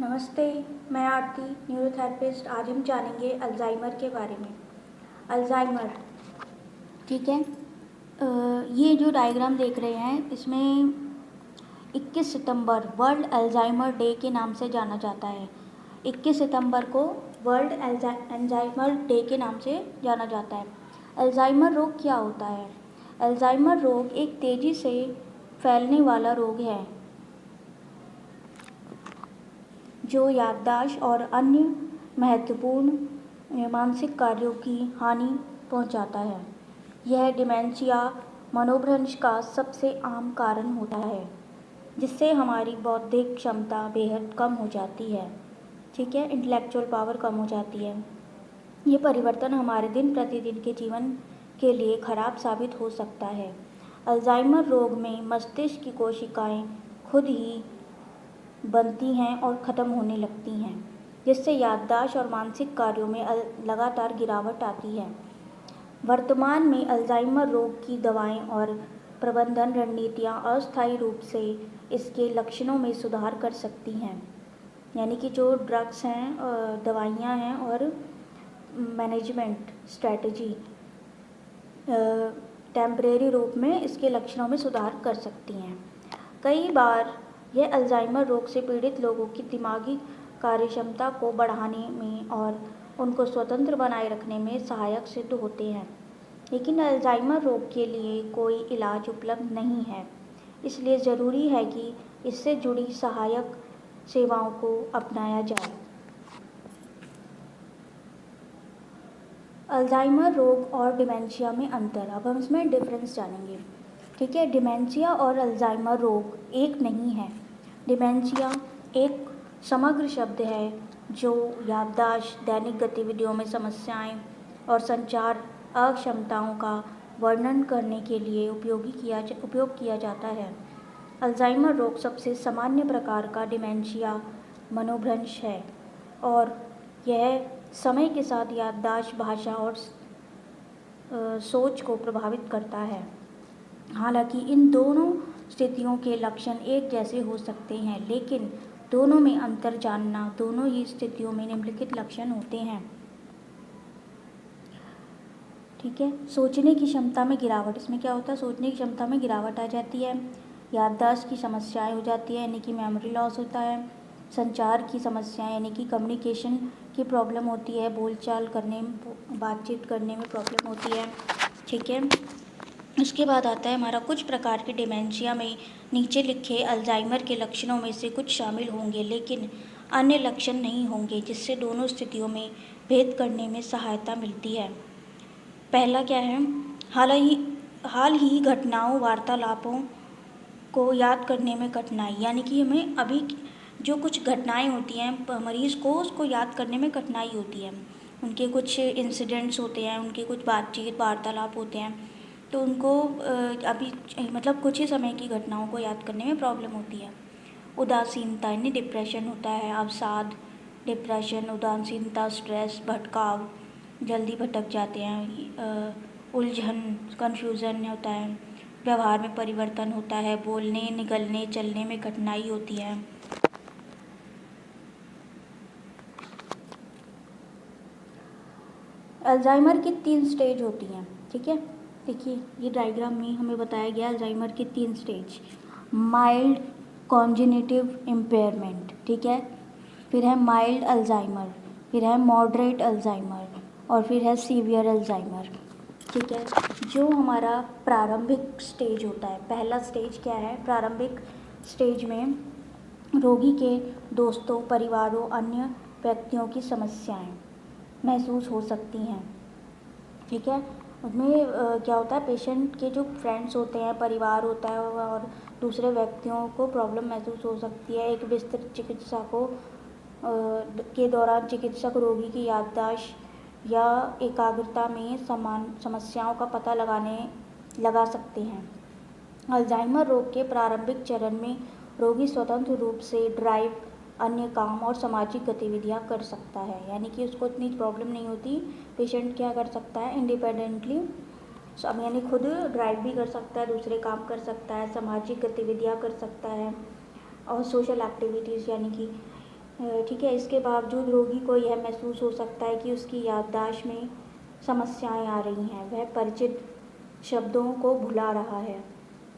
नमस्ते, मैं आरती न्यूरोथेरेपिस्ट। आज हम जानेंगे अल्जाइमर के बारे में। अल्जाइमर, ठीक है। ये जो डायग्राम देख रहे हैं इसमें 21 सितंबर वर्ल्ड अल्जाइमर डे के नाम से जाना जाता है। 21 सितंबर को वर्ल्ड अल्जाइमर डे के नाम से जाना जाता है। अल्जाइमर रोग क्या होता है? अल्जाइमर रोग एक तेज़ी से फैलने वाला रोग है जो याददाश्त और अन्य महत्वपूर्ण मानसिक कार्यों की हानि पहुंचाता है। यह डिमेंशिया मनोभ्रंश का सबसे आम कारण होता है, जिससे हमारी बौद्धिक क्षमता बेहद कम हो जाती है। ठीक है, इंटेलेक्चुअल पावर कम हो जाती है। ये परिवर्तन हमारे दिन प्रतिदिन के जीवन के लिए खराब साबित हो सकता है। अल्जाइमर रोग में मस्तिष्क की कोशिकाएं खुद ही बनती हैं और ख़त्म होने लगती हैं, जिससे याददाश्त और मानसिक कार्यों में लगातार गिरावट आती है। वर्तमान में अल्जाइमर रोग की दवाएं और प्रबंधन रणनीतियां अस्थायी रूप से इसके लक्षणों में सुधार कर सकती हैं। यानी कि जो ड्रग्स हैं, दवाइयां हैं और मैनेजमेंट स्ट्रैटेजी टेम्परेरी रूप में इसके लक्षणों में सुधार कर सकती हैं। कई बार यह अल्जाइमर रोग से पीड़ित लोगों की दिमागी कार्यक्षमता को बढ़ाने में और उनको स्वतंत्र बनाए रखने में सहायक सिद्ध होते हैं। लेकिन अल्जाइमर रोग के लिए कोई इलाज उपलब्ध नहीं है, इसलिए ज़रूरी है कि इससे जुड़ी सहायक सेवाओं को अपनाया जाए। अल्जाइमर रोग और डिमेंशिया में अंतर, अब हम इसमें डिफरेंस जानेंगे। ठीक है, डिमेंशिया और अल्जाइमर रोग एक नहीं है। डिमेंशिया एक समग्र शब्द है जो याददाश्त, दैनिक गतिविधियों में समस्याएं और संचार अक्षमताओं का वर्णन करने के लिए उपयोग किया जाता है। अल्जाइमर रोग सबसे सामान्य प्रकार का डिमेंशिया मनोभ्रंश है और यह समय के साथ याददाश्त, भाषा और सोच को प्रभावित करता है। हालांकि इन दोनों स्थितियों के लक्षण एक जैसे हो सकते हैं, लेकिन दोनों में अंतर जानना। दोनों ही स्थितियों में निम्नलिखित लक्षण होते हैं। ठीक है, सोचने की क्षमता में गिरावट। इसमें क्या होता है? सोचने की क्षमता में गिरावट आ जाती है। याददाश्त की समस्याएं हो जाती है, यानी कि मेमोरी लॉस होता है। संचार की समस्याएं, यानी कि कम्युनिकेशन की प्रॉब्लम होती है, बोलचाल करने, बातचीत करने में प्रॉब्लम होती है। ठीक है, उसके बाद आता है हमारा कुछ प्रकार के डिमेंशिया में नीचे लिखे अल्जाइमर के लक्षणों में से कुछ शामिल होंगे, लेकिन अन्य लक्षण नहीं होंगे, जिससे दोनों स्थितियों में भेद करने में सहायता मिलती है। पहला क्या है? हाल ही घटनाओं, वार्तालापों को याद करने में कठिनाई, यानी कि हमें अभी जो कुछ घटनाएं होती हैं मरीज़ को उसको याद करने में कठिनाई होती है। उनके कुछ इंसिडेंट्स होते हैं, उनके कुछ बातचीत वार्तालाप होते हैं, तो उनको अभी मतलब कुछ ही समय की घटनाओं को याद करने में प्रॉब्लम होती है। उदासीनता, यानी डिप्रेशन होता है, अवसाद, डिप्रेशन, उदासीनता, स्ट्रेस, भटकाव, जल्दी भटक जाते हैं, उलझन, कन्फ्यूज़न होता है, व्यवहार में परिवर्तन होता है, बोलने, निगलने, चलने में कठिनाई होती है। अल्जाइमर की 3 स्टेज होती हैं। ठीक है, देखिए ये डायग्राम में हमें बताया गया अल्जाइमर की 3 स्टेज। माइल्ड कॉन्जेनिटिव इम्पेयरमेंट, ठीक है, फिर है माइल्ड अल्जाइमर, फिर है मॉडरेट अल्जाइमर और फिर है सीवियर अल्जाइमर। ठीक है, जो हमारा प्रारंभिक स्टेज होता है, पहला स्टेज क्या है? प्रारंभिक स्टेज में रोगी के दोस्तों, परिवारों, अन्य व्यक्तियों की समस्याएं महसूस हो सकती हैं। ठीक है, उसमें क्या होता है? पेशेंट के जो फ्रेंड्स होते हैं, परिवार होता है और दूसरे व्यक्तियों को प्रॉब्लम महसूस हो सकती है। एक विस्तृत चिकित्सा के दौरान चिकित्सक रोगी की याददाश्त या एकाग्रता में समान समस्याओं का पता लगा सकते हैं। अल्जाइमर रोग के प्रारंभिक चरण में रोगी स्वतंत्र रूप से ड्राइव, अन्य काम और सामाजिक गतिविधियां कर सकता है, यानी कि उसको इतनी प्रॉब्लम नहीं होती। पेशेंट क्या कर सकता है? इंडिपेंडेंटली, अब यानी खुद ड्राइव भी कर सकता है, दूसरे काम कर सकता है, सामाजिक गतिविधियां कर सकता है और सोशल एक्टिविटीज़, यानी कि ठीक है। इसके बावजूद रोगी को यह महसूस हो सकता है कि उसकी याददाश्त में समस्याएं आ रही हैं, वह परिचित शब्दों को भुला रहा है।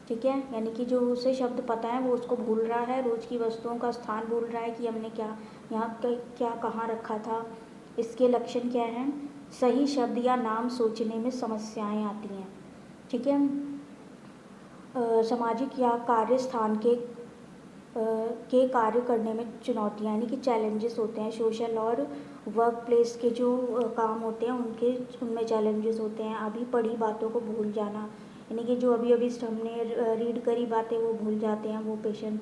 ठीक है, यानी कि जो उसे शब्द पता है वो उसको भूल रहा है, रोज़ की वस्तुओं का स्थान भूल रहा है कि हमने क्या यहाँ क्या कहाँ रखा था। इसके लक्षण क्या हैं? सही शब्द या नाम सोचने में समस्याएं आती हैं। ठीक है। सामाजिक या कार्य स्थान के कार्य करने में चुनौतियाँ यानी कि चैलेंजेस होते हैं। सोशल और वर्क प्लेस के जो काम होते हैं उनमें चैलेंजेस होते हैं। अभी पढ़ी बातों को भूल जाना, यानी कि जो अभी हमने रीड करी बातें वो भूल जाते हैं वो पेशेंट।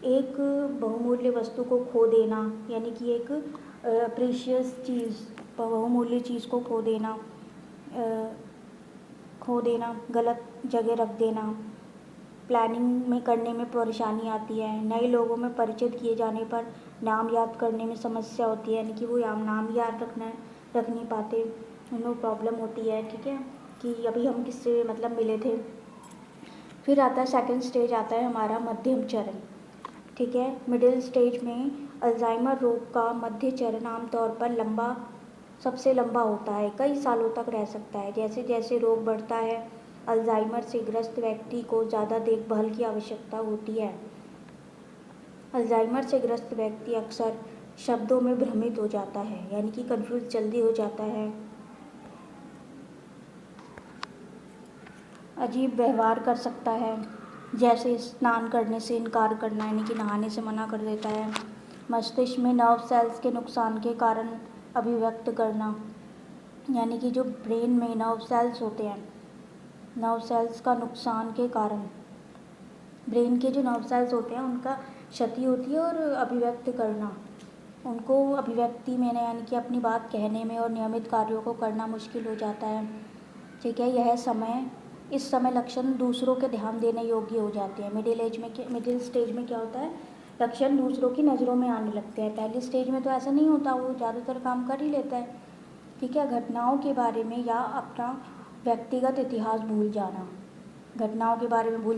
एक बहुमूल्य वस्तु को खो देना, यानी कि एक प्रीशियस चीज़, बहुमूल्य चीज़ को खो देना, गलत जगह रख देना। प्लानिंग में करने में परेशानी आती है। नए लोगों में परिचित किए जाने पर नाम याद करने में समस्या होती है, यानी कि वो नाम याद रख नहीं पाते, उनको प्रॉब्लम होती है। ठीक है, कि अभी हम किससे मिले थे। फिर आता है सेकंड स्टेज, आता है हमारा मध्यम चरण। ठीक है, मिडिल स्टेज में अल्जाइमर रोग का मध्य चरण आमतौर पर सबसे लंबा होता है, कई सालों तक रह सकता है। जैसे जैसे रोग बढ़ता है अल्जाइमर से ग्रस्त व्यक्ति को ज़्यादा देखभाल की आवश्यकता होती है। अल्जाइमर से ग्रस्त व्यक्ति अक्सर शब्दों में भ्रमित हो जाता है, यानी कि कंफ्यूज जल्दी हो जाता है। अजीब व्यवहार कर सकता है, जैसे स्नान करने से इनकार करना, यानी कि नहाने से मना कर देता है। मस्तिष्क में नर्व सेल्स के नुकसान के कारण अभिव्यक्त करना, यानी कि जो ब्रेन में नर्व सेल्स होते हैं, नर्व सेल्स का नुकसान के कारण ब्रेन के जो नर्व सेल्स होते हैं उनका क्षति होती है और अभिव्यक्त करना, उनको अभिव्यक्ति में यानी कि अपनी बात कहने में और नियमित कार्यों को करना मुश्किल हो जाता है। ठीक है, इस समय लक्षण दूसरों के ध्यान देने योग्य हो जाते हैं। मिडिल स्टेज में क्या होता है, लक्षण दूसरों की नज़रों में आने लगते हैं। पहली स्टेज में तो ऐसा नहीं होता, वो ज़्यादातर काम कर ही लेता है। ठीक है, घटनाओं के बारे में या अपना व्यक्तिगत इतिहास भूल जाना, घटनाओं के बारे में भूल